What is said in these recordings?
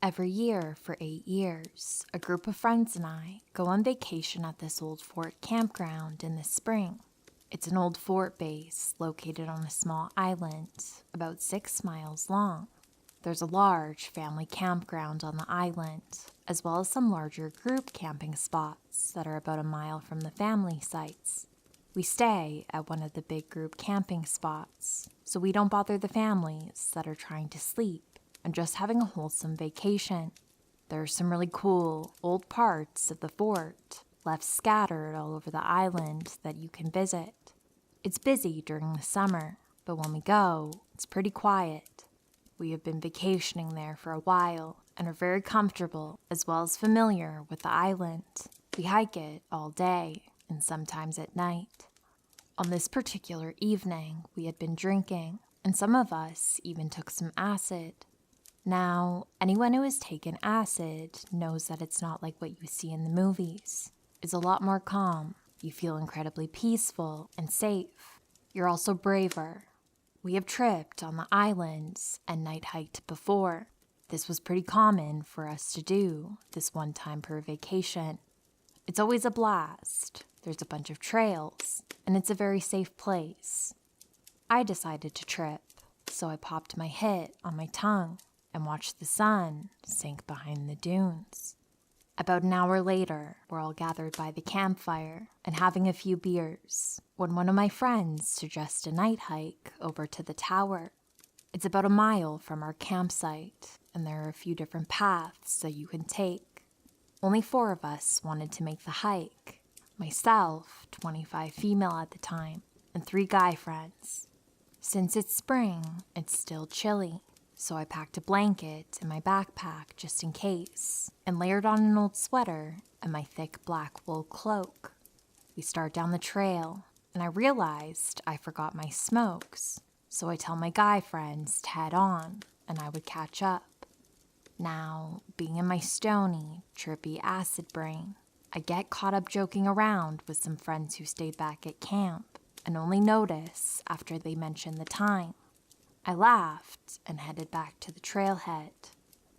Every year for 8 years, a group of friends and I go on vacation at this old fort campground in the spring. It's an old fort base located on a small island about 6 miles long. There's a large family campground on the island, as well as some larger group camping spots that are about a mile from the family sites. We stay at one of the big group camping spots, so we don't bother the families that are trying to sleep and just having a wholesome vacation. There are some really cool old parts of the fort left scattered all over the island that you can visit. It's busy during the summer, but when we go, it's pretty quiet. We have been vacationing there for a while and are very comfortable as well as familiar with the island. We hike it all day and sometimes at night. On this particular evening, we had been drinking, and some of us even took some acid. Now, anyone who has taken acid knows that it's not like what you see in the movies. It's a lot more calm. You feel incredibly peaceful and safe. You're also braver. We have tripped on the islands and night hiked before. This was pretty common for us to do this one time per vacation. It's always a blast. There's a bunch of trails, and it's a very safe place. I decided to trip, so I popped my hit on my tongue and watched the sun sink behind the dunes. About an hour later, we're all gathered by the campfire and having a few beers when one of my friends suggests a night hike over to the tower. It's about a mile from our campsite, and there are a few different paths that you can take. Only 4 of us wanted to make the hike. Myself, 25 female at the time, and 3 guy friends. Since it's spring, it's still chilly, so I packed a blanket in my backpack just in case, and layered on an old sweater and my thick black wool cloak. We start down the trail, and I realized I forgot my smokes, so I tell my guy friends to head on, and I would catch up. Now, being in my stony, trippy acid brain, I get caught up joking around with some friends who stayed back at camp, and only notice after they mention the time. I laughed and headed back to the trailhead.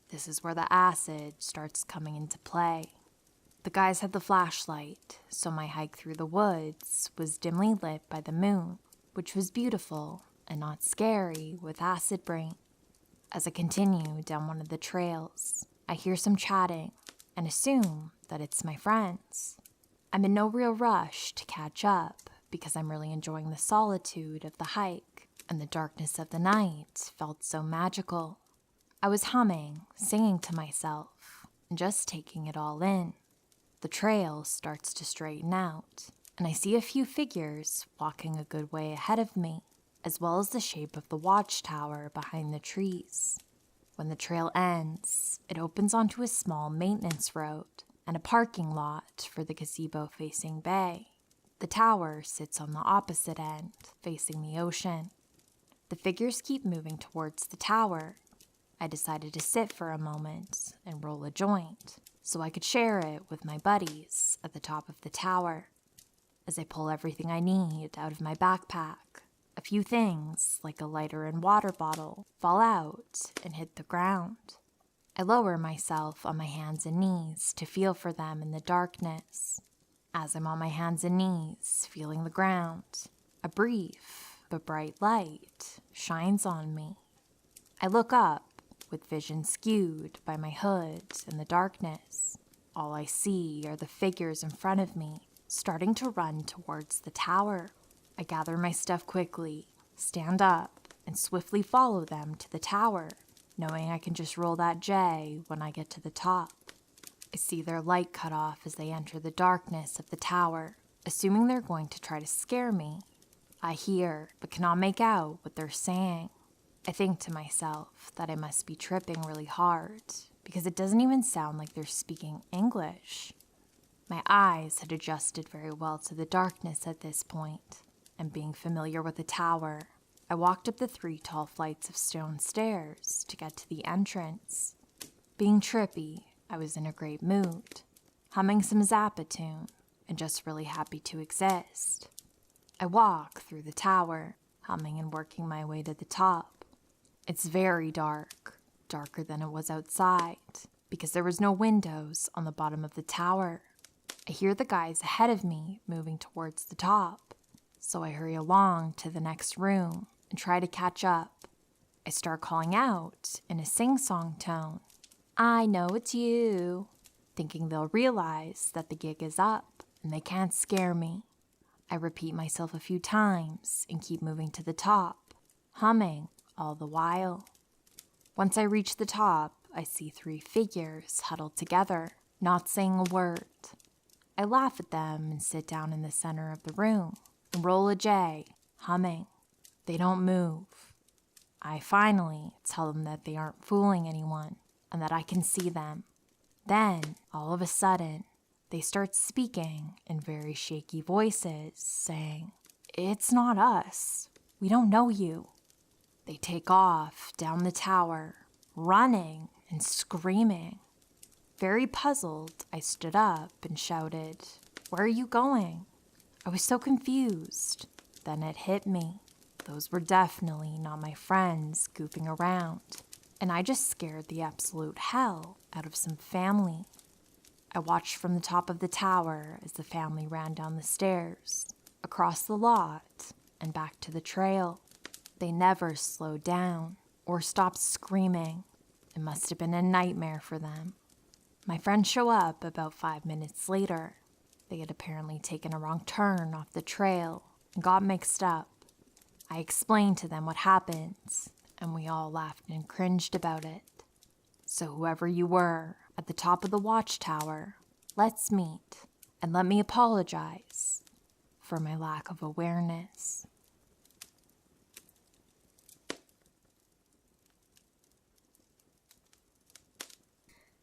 This is where the acid starts coming into play. The guys had the flashlight, so my hike through the woods was dimly lit by the moon, which was beautiful and not scary with acid brain. As I continue down one of the trails, I hear some chatting and assume that it's my friends. I'm in no real rush to catch up because I'm really enjoying the solitude of the hike, and the darkness of the night felt so magical. I was humming, singing to myself, and just taking it all in. The trail starts to straighten out, and I see a few figures walking a good way ahead of me, as well as the shape of the watchtower behind the trees. When the trail ends, it opens onto a small maintenance road and a parking lot for the gazebo-facing bay. The tower sits on the opposite end, facing the ocean. The figures keep moving towards the tower. I decided to sit for a moment and roll a joint, so I could share it with my buddies at the top of the tower. As I pull everything I need out of my backpack, a few things, like a lighter and water bottle, fall out and hit the ground. I lower myself on my hands and knees to feel for them in the darkness. As I'm on my hands and knees, feeling the ground, a brief but bright light shines on me. I look up, with vision skewed by my hood and the darkness. All I see are the figures in front of me, starting to run towards the tower. I gather my stuff quickly, stand up, and swiftly follow them to the tower, knowing I can just roll that J when I get to the top. I see their light cut off as they enter the darkness of the tower, assuming they're going to try to scare me. I hear, but cannot make out what they're saying. I think to myself that I must be tripping really hard, because it doesn't even sound like they're speaking English. My eyes had adjusted very well to the darkness at this point, and being familiar with the tower, I walked up the 3 tall flights of stone stairs to get to the entrance. Being trippy, I was in a great mood, humming some Zappa tune, and just really happy to exist. I walk through the tower, humming and working my way to the top. It's very dark, darker than it was outside because there was no windows on the bottom of the tower. I hear the guys ahead of me moving towards the top, so I hurry along to the next room and try to catch up. I start calling out in a sing-song tone, "I know it's you," thinking they'll realize that the gig is up and they can't scare me. I repeat myself a few times and keep moving to the top, humming all the while. Once I reach the top, I see 3 figures huddled together, not saying a word. I laugh at them and sit down in the center of the room and roll a J, humming. They don't move. I finally tell them that they aren't fooling anyone and that I can see them. Then, all of a sudden, they start speaking in very shaky voices, saying, "It's not us. We don't know you." They take off down the tower, running and screaming. Very puzzled, I stood up and shouted, "Where are you going?" I was so confused. Then it hit me. Those were definitely not my friends goofing around, and I just scared the absolute hell out of some family. I watched from the top of the tower as the family ran down the stairs, across the lot, and back to the trail. They never slowed down or stopped screaming. It must have been a nightmare for them. My friends show up about 5 minutes later. They had apparently taken a wrong turn off the trail and got mixed up. I explained to them what happened, and we all laughed and cringed about it. So whoever you were at the top of the watchtower, let's meet, and let me apologize for my lack of awareness.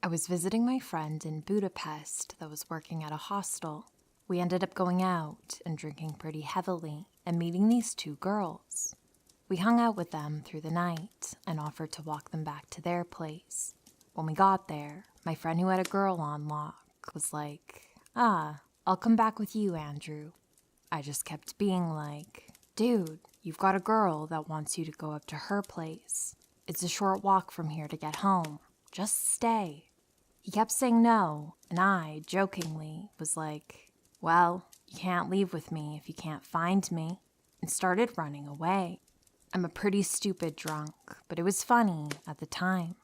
I was visiting my friend in Budapest that was working at a hostel. We ended up going out and drinking pretty heavily and meeting these 2 girls. We hung out with them through the night and offered to walk them back to their place. When we got there, my friend who had a girl on lock was like, "I'll come back with you, Andrew." I just kept being like, "Dude, you've got a girl that wants you to go up to her place. It's a short walk from here to get home. Just stay." He kept saying no, and I, jokingly, was like, "Well, you can't leave with me if you can't find me," and started running away. I'm a pretty stupid drunk, but it was funny at the time.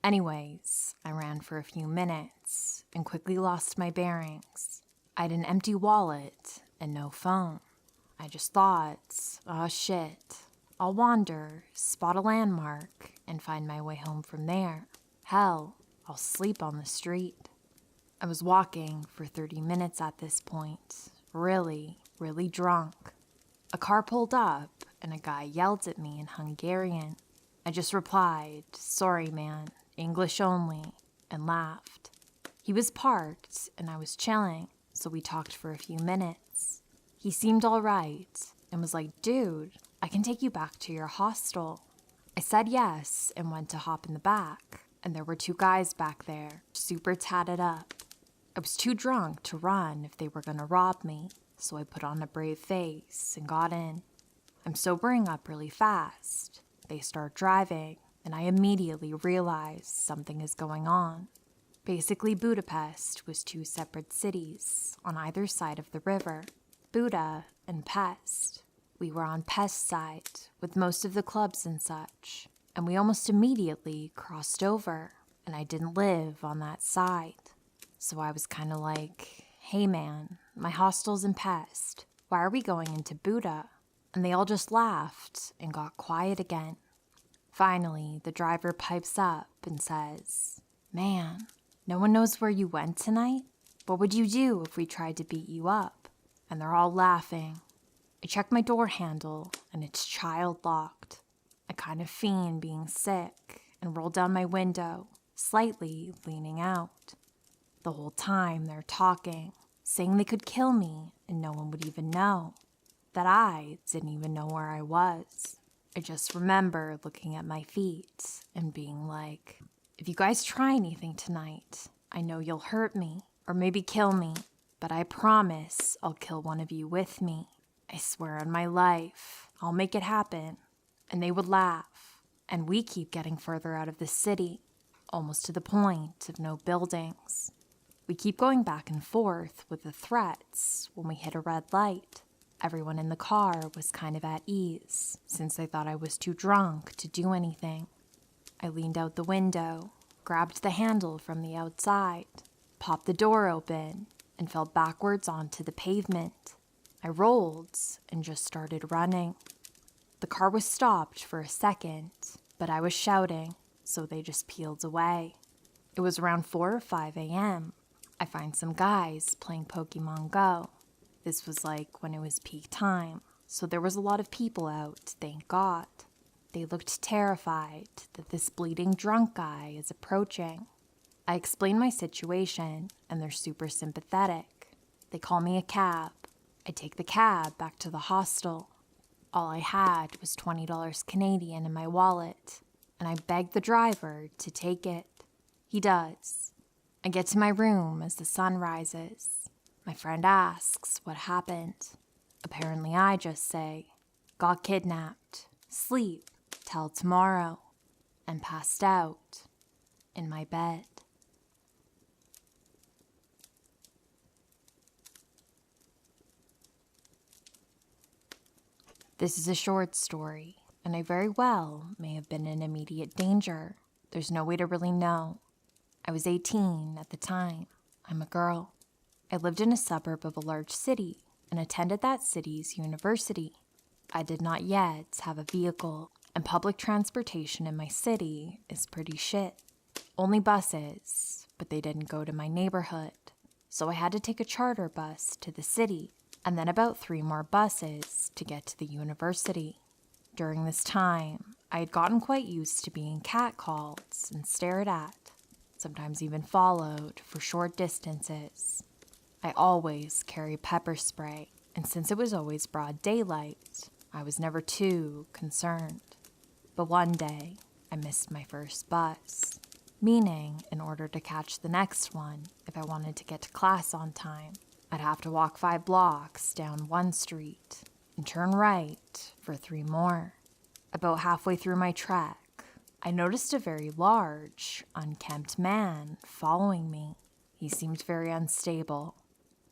Anyways, I ran for a few minutes and quickly lost my bearings. I had an empty wallet and no phone. I just thought, oh shit, I'll wander, spot a landmark, and find my way home from there. Hell, I'll sleep on the street. I was walking for 30 minutes at this point, really, really drunk. A car pulled up and a guy yelled at me in Hungarian. I just replied, "Sorry man, English only," and laughed. He was parked and I was chilling, so we talked for a few minutes. He seemed all right and was like, "Dude, I can take you back to your hostel." I said yes and went to hop in the back, and there were 2 guys back there, super tatted up. I was too drunk to run if they were gonna rob me, so I put on a brave face and got in. I'm sobering up really fast. They start driving, and I immediately realize something is going on. Basically, Budapest was 2 separate cities on either side of the river, Buda and Pest. We were on Pest side, with most of the clubs and such, and we almost immediately crossed over, and I didn't live on that side. So I was kind of like, "Hey man, my hostel's in Pest. Why are we going into Buda?" And they all just laughed and got quiet again. Finally, the driver pipes up and says, "Man, no one knows where you went tonight? What would you do if we tried to beat you up?" And they're all laughing. I check my door handle and it's child locked. I kind of fiend being sick and roll down my window, slightly leaning out. The whole time they're talking, saying they could kill me and no one would even know. That I didn't even know where I was. I just remember looking at my feet and being like, "If you guys try anything tonight, I know you'll hurt me or maybe kill me, but I promise I'll kill one of you with me. I swear on my life, I'll make it happen." And they would laugh. And we keep getting further out of the city, almost to the point of no buildings. We keep going back and forth with the threats when we hit a red light. Everyone in the car was kind of at ease, since they thought I was too drunk to do anything. I leaned out the window, grabbed the handle from the outside, popped the door open, and fell backwards onto the pavement. I rolled and just started running. The car was stopped for a second, but I was shouting, so they just peeled away. It was around 4 or 5 a.m. I find some guys playing Pokemon Go. This was like when it was peak time, so there was a lot of people out, thank God. They looked terrified that this bleeding drunk guy is approaching. I explain my situation, and they're super sympathetic. They call me a cab. I take the cab back to the hostel. All I had was $20 Canadian in my wallet, and I begged the driver to take it. He does. I get to my room as the sun rises. My friend asks what happened. Apparently I just say, got kidnapped, sleep, till tomorrow, and passed out in my bed. This is a short story, and I very well may have been in immediate danger. There's no way to really know. I was 18 at the time. I'm a girl. I lived in a suburb of a large city and attended that city's university. I did not yet have a vehicle, and public transportation in my city is pretty shit. Only buses, but they didn't go to my neighborhood. So I had to take a charter bus to the city, and then about 3 more buses to get to the university. During this time, I had gotten quite used to being catcalled and stared at, sometimes even followed for short distances. I always carry pepper spray, and since it was always broad daylight, I was never too concerned. But one day, I missed my first bus, meaning in order to catch the next one, if I wanted to get to class on time, I'd have to walk 5 blocks down one street and turn right for 3 more. About halfway through my trek, I noticed a very large, unkempt man following me. He seemed very unstable.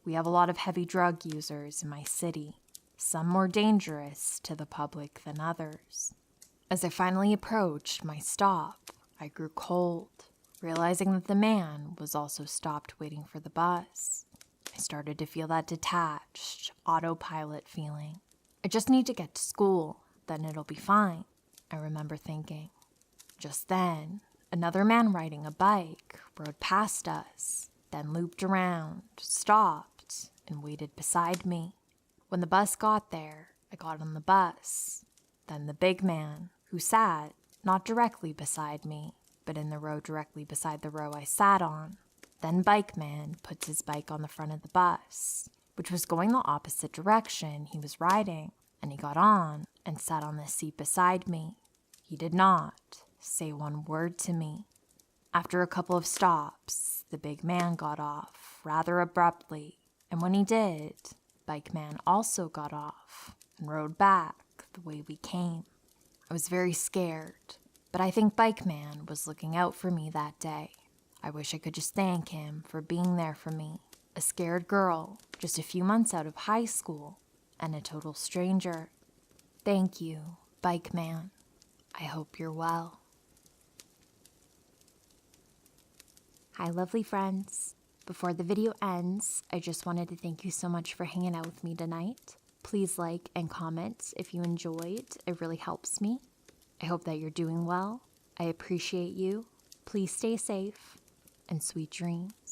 We have a lot of heavy drug users in my city, some more dangerous to the public than others. As I finally approached my stop, I grew cold, realizing that the man was also stopped waiting for the bus. I started to feel that detached, autopilot feeling. I just need to get to school, then it'll be fine, I remember thinking. Just then, another man riding a bike rode past us, then looped around, stopped, and waited beside me. When the bus got there, I got on the bus. Then the big man, who sat not directly beside me, but in the row directly beside the row I sat on. Then Bike Man puts his bike on the front of the bus, which was going the opposite direction he was riding, and he got on and sat on the seat beside me. He did not say one word to me. After a couple of stops, the big man got off rather abruptly, and when he did, Bike Man also got off and rode back the way we came. I was very scared, but I think Bike Man was looking out for me that day. I wish I could just thank him for being there for me, a scared girl just a few months out of high school and a total stranger. Thank you, Bike Man. I hope you're well. Hi, lovely friends. Before the video ends, I just wanted to thank you so much for hanging out with me tonight. Please like and comment if you enjoyed. It really helps me. I hope that you're doing well. I appreciate you. Please stay safe and sweet dreams.